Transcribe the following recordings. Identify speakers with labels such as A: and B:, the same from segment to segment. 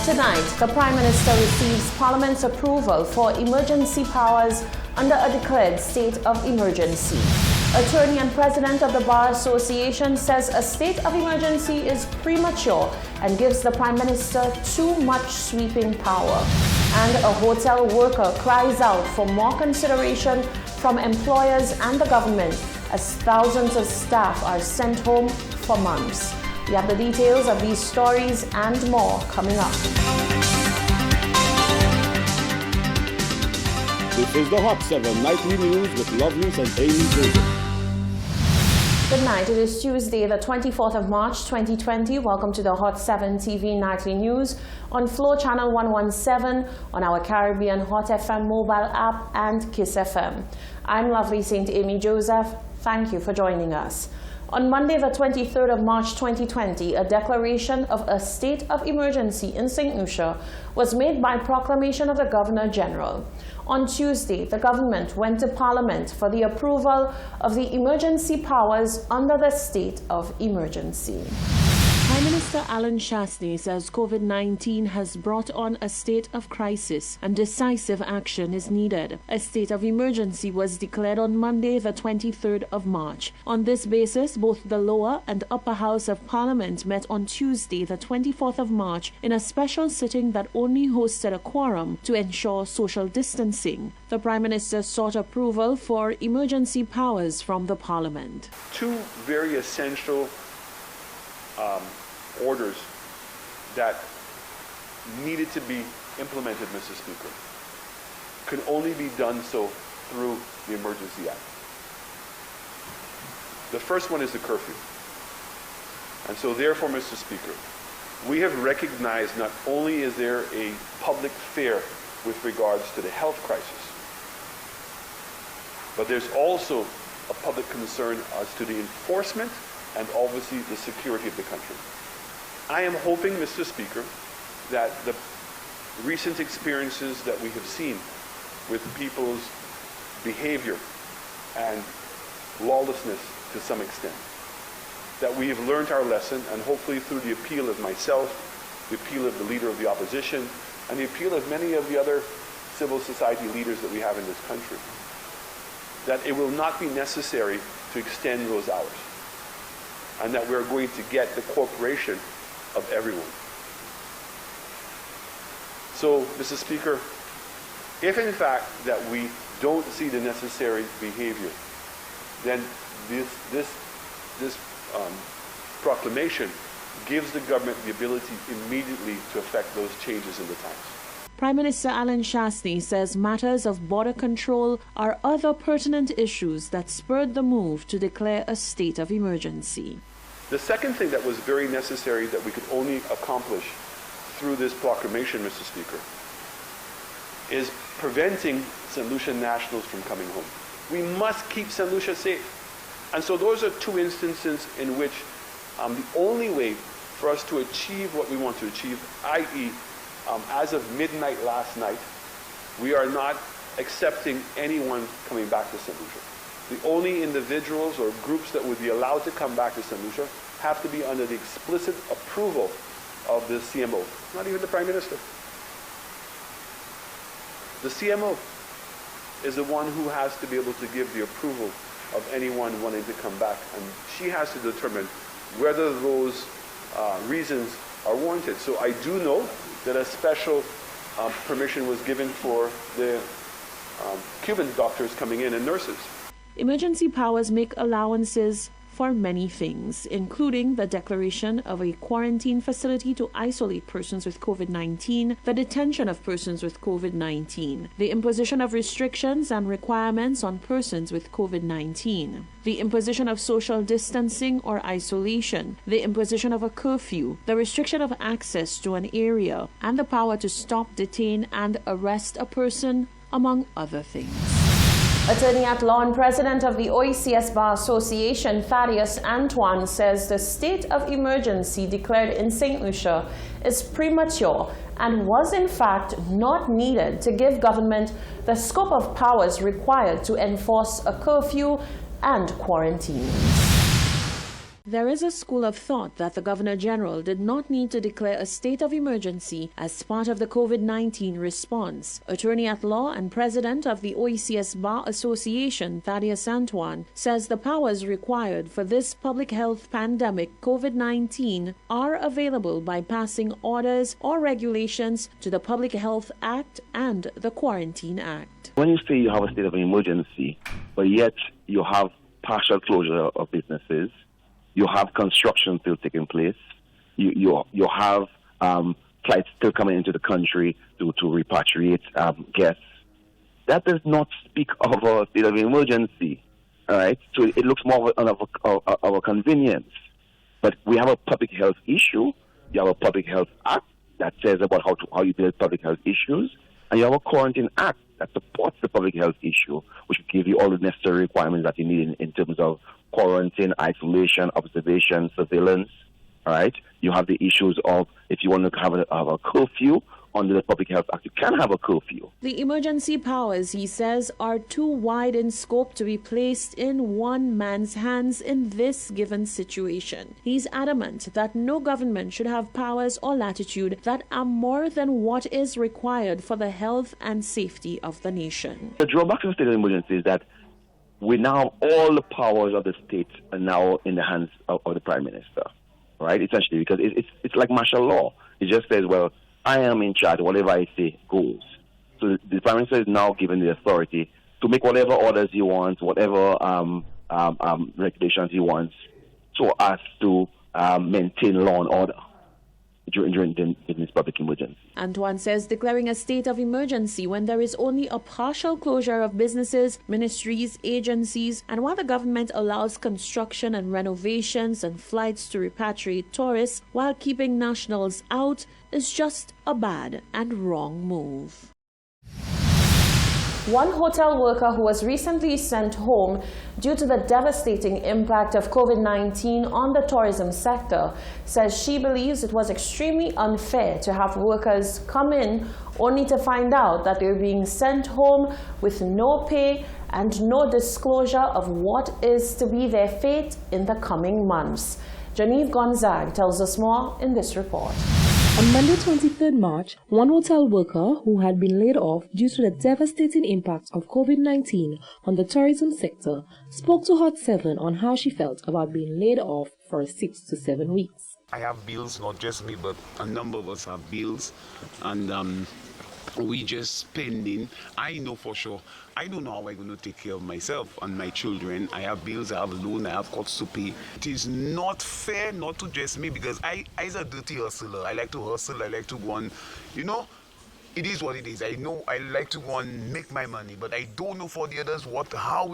A: Tonight, the Prime Minister receives Parliament's approval for emergency powers under a declared state of emergency. Attorney and President of the Bar Association says a state of emergency is premature and gives the Prime Minister too much sweeping power. And a hotel worker cries out for more consideration from employers and the government as thousands of staff are sent home for months. We have the details of these stories and more coming up.
B: This is the Hot 7 Nightly News with Lovelace and Amy Joseph.
A: Good night. It is Tuesday, the 24th of March, 2020. Welcome to the Hot 7 TV Nightly News on Flow Channel 117, on our Caribbean Hot FM mobile app and Kiss FM. I'm Lovely St. Amy Joseph. Thank you for joining us. On Monday, the 23rd of March 2020, a declaration of a state of emergency in St. Lucia was made by proclamation of the Governor-General. On Tuesday, the government went to Parliament for the approval of the emergency powers under the state of emergency. Prime Minister Alan Shastney says COVID-19 has brought on a state of crisis and decisive action is needed. A state of emergency was declared on Monday, the 23rd of March. On this basis, both the lower and upper house of Parliament met on Tuesday, the 24th of March, in a special sitting that only hosted a quorum to ensure social distancing. The Prime Minister sought approval for emergency powers from the Parliament.
C: Two very essential orders that needed to be implemented, Mr. Speaker, can only be done so through the Emergency Act. The first one is the curfew. And so therefore, Mr. Speaker, we have recognized not only is there a public fear with regards to the health crisis, but there's also a public concern as to the enforcement and obviously the security of the country. I am hoping, Mr. Speaker, that the recent experiences that we have seen with people's behavior and lawlessness to some extent, that we have learned our lesson, and hopefully through the appeal of myself, the appeal of the Leader of the Opposition, and the appeal of many of the other civil society leaders that we have in this country, that it will not be necessary to extend those hours, and that we're going to get the cooperation of everyone. So, Mr. Speaker, if in fact that we don't see the necessary behavior, then this proclamation gives the government the ability immediately to effect those changes in the times.
A: Prime Minister Alan Shastney says matters of border control are other pertinent issues that spurred the move to declare a state of emergency.
C: The second thing that was very necessary that we could only accomplish through this proclamation, Mr. Speaker, is preventing St. Lucia nationals from coming home. We must keep St. Lucia safe. And so those are two instances in which the only way for us to achieve what we want to achieve, i.e., as of midnight last night, we are not accepting anyone coming back to St. Lucia. The only individuals or groups that would be allowed to come back to St. Lucia have to be under the explicit approval of the CMO, not even the Prime Minister. The CMO is the one who has to be able to give the approval of anyone wanting to come back, and she has to determine whether those reasons are warranted. So I do know that a special permission was given for the Cuban doctors coming in and nurses.
A: Emergency powers make allowances for many things, including the declaration of a quarantine facility to isolate persons with COVID-19, the detention of persons with COVID-19, the imposition of restrictions and requirements on persons with COVID-19, the imposition of social distancing or isolation, the imposition of a curfew, the restriction of access to an area, and the power to stop, detain, and arrest a person, among other things. Attorney at law and president of the OECS Bar Association, Thaddeus Antoine, says the state of emergency declared in St. Lucia is premature and was in fact not needed to give government the scope of powers required to enforce a curfew and quarantine. There is a school of thought that the Governor General did not need to declare a state of emergency as part of the COVID-19 response. Attorney at law and president of the OECS Bar Association, Thaddeus Antoine, says the powers required for this public health pandemic, COVID-19, are available by passing orders or regulations to the Public Health Act and the Quarantine Act.
D: When you say you have a state of emergency, but yet you have partial closure of businesses, you have construction still taking place, you have flights still coming into the country to repatriate guests, that does not speak of a state of emergency, all right? So it looks more of a convenience. But we have a public health issue, you have a Public Health Act that says about how you deal with public health issues, and you have a Quarantine Act that supports the public health issue, which will give you all the necessary requirements that you need in terms of quarantine, isolation, observation, surveillance. All right. You have the issues of if you want to have a curfew under the Public Health Act, you can have a curfew.
A: The emergency powers, he says, are too wide in scope to be placed in one man's hands in this given situation. He's adamant that no government should have powers or latitude that are more than what is required for the health and safety of the nation.
D: The drawback to the state of emergency is that we now, all the powers of the state are now in the hands of the Prime Minister, right? Essentially, because it's like martial law. It just says, well, I am in charge. Whatever I say goes. So the Prime Minister is now given the authority to make whatever orders he wants, whatever regulations he wants, so as to maintain law and order during this public emergency.
A: Antoine says declaring a state of emergency when there is only a partial closure of businesses, ministries, agencies, and while the government allows construction and renovations and flights to repatriate tourists while keeping nationals out is just a bad and wrong move. One hotel worker who was recently sent home due to the devastating impact of COVID-19 on the tourism sector says she believes it was extremely unfair to have workers come in only to find out that they're being sent home with no pay and no disclosure of what is to be their fate in the coming months. Genevieve Gonzague tells us more in this report.
E: On Monday, 23rd March, one hotel worker who had been laid off due to the devastating impact of COVID-19 on the tourism sector spoke to Hot 7 on how she felt about being laid off for 6 to 7 weeks.
F: I have bills, not just me, but a number of us have bills, and we just spending. I know for sure. I don't know how I'm going to take care of myself and my children. I have bills, I have loan, I have costs to pay. It is not fair, not to just me, because I'm a dirty hustler. I like to hustle, I like to go on, it is what it is. I know I like to go and make my money, but I don't know for the others how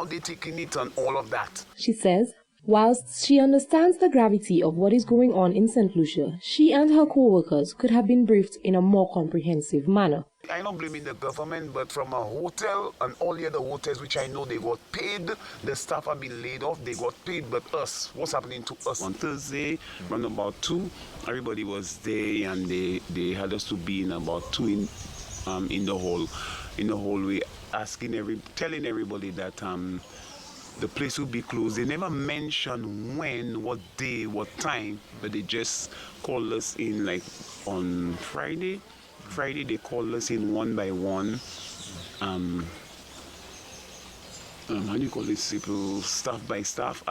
F: they taking it and all of that.
E: She says, whilst she understands the gravity of what is going on in St. Lucia, she and her co-workers could have been briefed in a more comprehensive manner.
F: I'm not blaming the government, but from a hotel and all the other hotels which I know they got paid, the staff have been laid off, they got paid, but us, what's happening to us? On Thursday, around about 2, everybody was there and they had us to be in about 2 in the hallway, telling everybody that the place will be closed. They never mentioned when, what day, what time, but they just called us in like on Friday. They called us in one by one. How do you call it? People, staff by staff,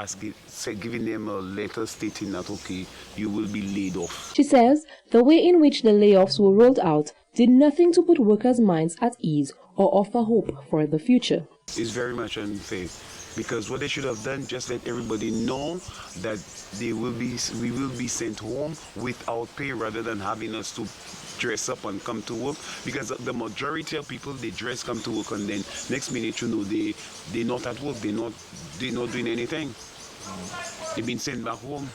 F: giving them a letter stating that, okay, you will be laid off.
E: She says the way in which the layoffs were rolled out did nothing to put workers' minds at ease or offer hope for the future.
F: It's very much unfair. Because what they should have done, just let everybody know that we will be sent home without pay rather than having us to dress up and come to work. Because the majority of people, they dress, come to work, and then next minute, they're not at work, they're not doing anything. They've been sent back home.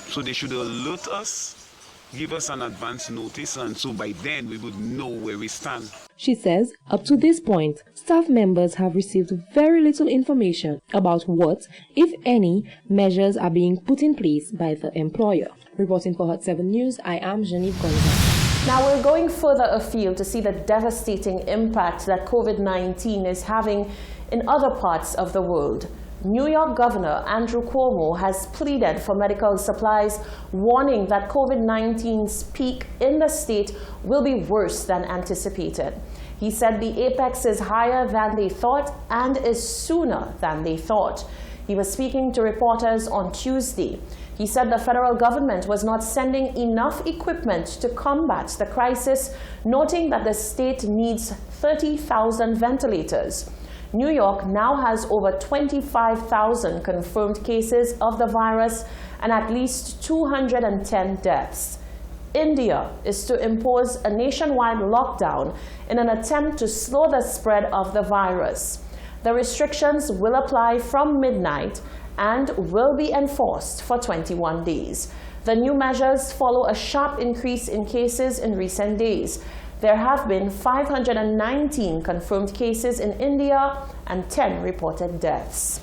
F: So they should alert us, give us an advance notice, and so by then we would know where we stand.
E: She says, up to this point, staff members have received very little information about what, if any, measures are being put in place by the employer. Reporting for Hot 7 News, I am Genevieve Gonzague.
A: Now we're going further afield to see the devastating impact that COVID-19 is having in other parts of the world. New York Governor Andrew Cuomo has pleaded for medical supplies, warning that COVID-19's peak in the state will be worse than anticipated. He said the apex is higher than they thought and is sooner than they thought. He was speaking to reporters on Tuesday. He said the federal government was not sending enough equipment to combat the crisis, noting that the state needs 30,000 ventilators. New York now has over 25,000 confirmed cases of the virus and at least 210 deaths. India is to impose a nationwide lockdown in an attempt to slow the spread of the virus. The restrictions will apply from midnight and will be enforced for 21 days. The new measures follow a sharp increase in cases in recent days. There have been 519 confirmed cases in India and 10 reported deaths.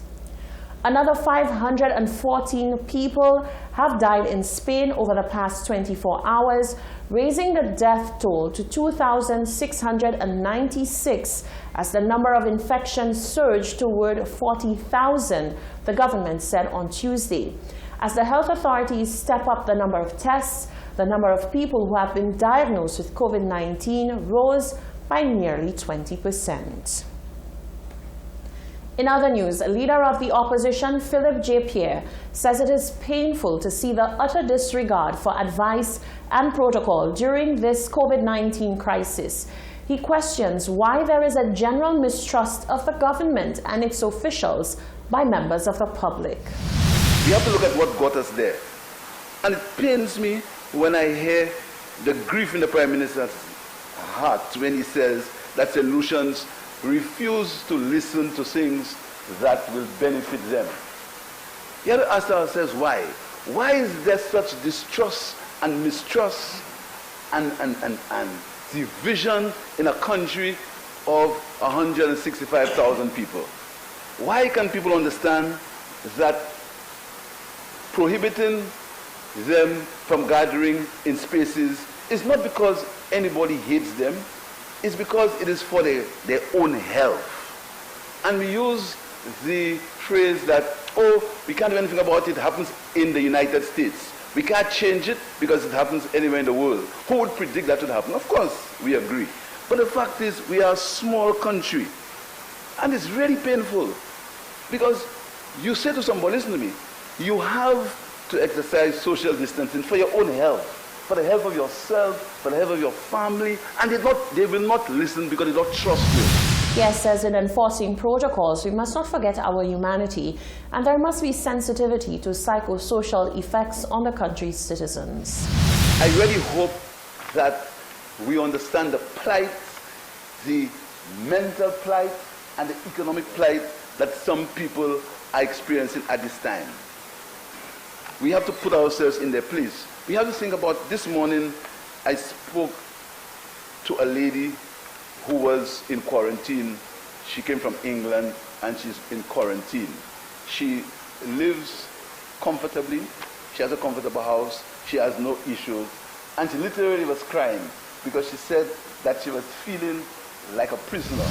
A: Another 514 people have died in Spain over the past 24 hours, raising the death toll to 2,696 as the number of infections surged toward 40,000, the government said on Tuesday. As the health authorities step up the number of tests, the number of people who have been diagnosed with COVID-19 rose by nearly 20%. In other news, a leader of the opposition, Philip J. Pierre, says it is painful to see the utter disregard for advice and protocol during this COVID-19 crisis. He questions why there is a general mistrust of the government and its officials by members of the public.
G: We have to look at what got us there. And it pains me when I hear the grief in the Prime Minister's heart when he says that solutions refuse to listen to things that will benefit them. We have to ask ourselves why. Why is there such distrust and mistrust and division in a country of 165,000 people? Why can people understand that prohibiting them from gathering in spaces is not because anybody hates them, it's because it is for their own health. And we use the phrase that, oh, we can't do anything about it, it happens in the United States. We can't change it because it happens anywhere in the world. Who would predict that would happen? Of course, we agree. But the fact is, we are a small country. And it's really painful. Because you say to somebody, listen to me, you have to exercise social distancing for your own health, for the health of yourself, for the health of your family, and they will not listen because they don't trust you.
A: Yes, says in enforcing protocols, we must not forget our humanity, and there must be sensitivity to psychosocial effects on the country's citizens.
G: I really hope that we understand the plight, the mental plight, and the economic plight that some people are experiencing at this time. We have to put ourselves in their place. We have to think about this morning. I spoke to a lady who was in quarantine. She came from England and she's in quarantine. She lives comfortably. She has a comfortable house. She has no issues. And she literally was crying because she said that she was feeling like a prisoner.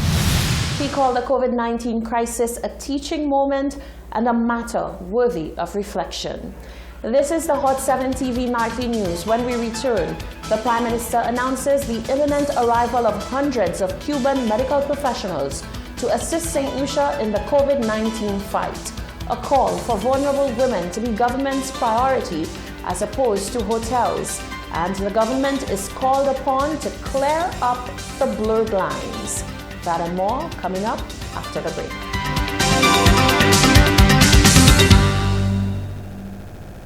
A: He called the COVID-19 crisis a teaching moment and a matter worthy of reflection. This is the Hot 7 TV Nightly News. When we return, the Prime Minister announces the imminent arrival of hundreds of Cuban medical professionals to assist St. Lucia in the COVID-19 fight. A call for vulnerable women to be government's priority as opposed to hotels. And the government is called upon to clear up the blurred lines. That and more coming up after the break.